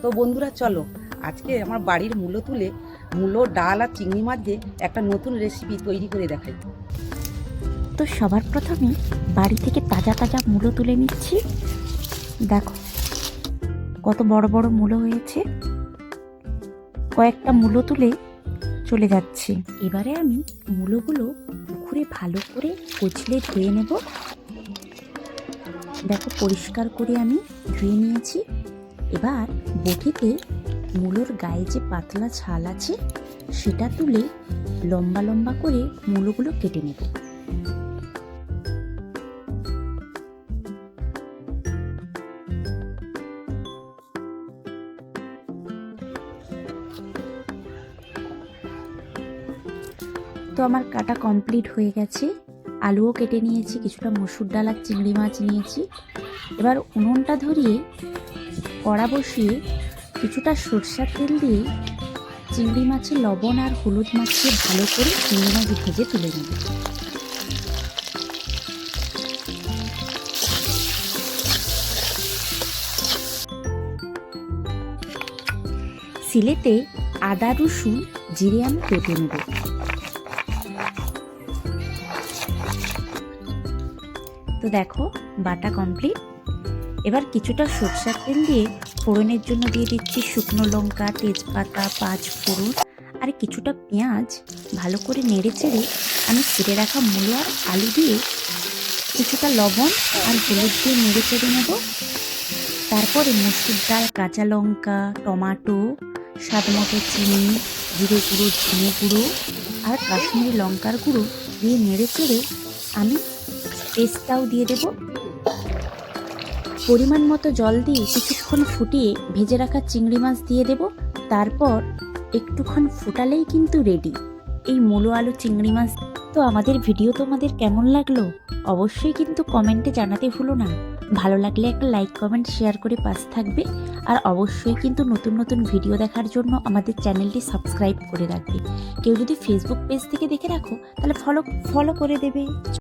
তো বন্ধুরা চলো আজকে আমার বাড়ির মূলো তুলে মূলো ডাল আর চিংড়ি মাছ দিয়ে একটা নতুন রেসিপি তৈরি করে দেখাই। তো সবার প্রথমে বাড়ি থেকে তাজা তাজা মূলো তুলে নিচ্ছি। দেখো কত বড় বড় মূলো হয়েছে। কয়েকটা মূলো তুলে চলে যাচ্ছে। এবারে আমি মূলোগুলো পুকুরে ভালো করে কচলে ধুয়ে নেব। দেখো পরিষ্কার করে আমি ধুয়ে নিয়েছি। এবার বটিতে মূলোর গায়ে যে পাতলা ছাল আছে সেটা তুলে লম্বা লম্বা করে মূলোগুলো কেটে নেব। তো আমার কাটা কমপ্লিট হয়ে গেছে। আলুও কেটে নিয়েছি, কিছুটা মসুর ডাল আর চিংড়ি মাছ নিয়েছি। এবার উনুনটা ধরিয়ে কড়া বসিয়ে কিছুটা সরষের তেল দিয়ে চিংড়ি মাছে লবণ আর হলুদ মাখিয়ে ভালো করে চিংড়ি মাছ ভেজে তুলে নেব। সিলেতে আদা রসুন জিরে আমি বেটে নেব। তো দেখো বাটা কমপ্লিট। এবার কিছুটা সরষের তেল দিয়ে ফোড়নের জন্য দিয়ে দিচ্ছি শুকনো লঙ্কা, তেজপাতা, 5 ফোড়ন আর কিছুটা পেঁয়াজ। ভালো করে নেড়ে চেড়ে আমি কেটে রাখা মূলো আর আলু দিয়ে কিছুটা লবণ আর হলুদ দিয়ে নেড়ে চেড়ে নেব। তারপরে মসুর ডাল, কাঁচা লঙ্কা, টমাটো, স্বাদ মতো চিনি, জিরে গুঁড়ো, ধনে গুঁড়ো আর কাশ্মীরি লঙ্কার গুঁড়ো দিয়ে নেড়ে চেড়ে আমি পেস্টটাও দিয়ে দেব। পরিমাণ মতো জল দিয়ে কিছুক্ষণ ফুটিয়ে ভেজে রাখা চিংড়ি মাছ দিয়ে দেব। তারপর একটুক্ষণ ফুটালেই কিন্তু রেডি এই মূলো আলু চিংড়ি মাছ। তো আমাদের ভিডিও তোমাদের কেমন লাগলো অবশ্যই কিন্তু কমেন্টে জানাতে ভুলো না। ভালো লাগলে একটা লাইক, কমেন্ট, শেয়ার করে পাশে থাকবে। আর অবশ্যই কিন্তু নতুন নতুন ভিডিও দেখার জন্য আমাদের চ্যানেলটি সাবস্ক্রাইব করে রাখবে। কেউ যদি ফেসবুক পেজ থেকে দেখে রাখো তাহলে ফলো করে দেবে।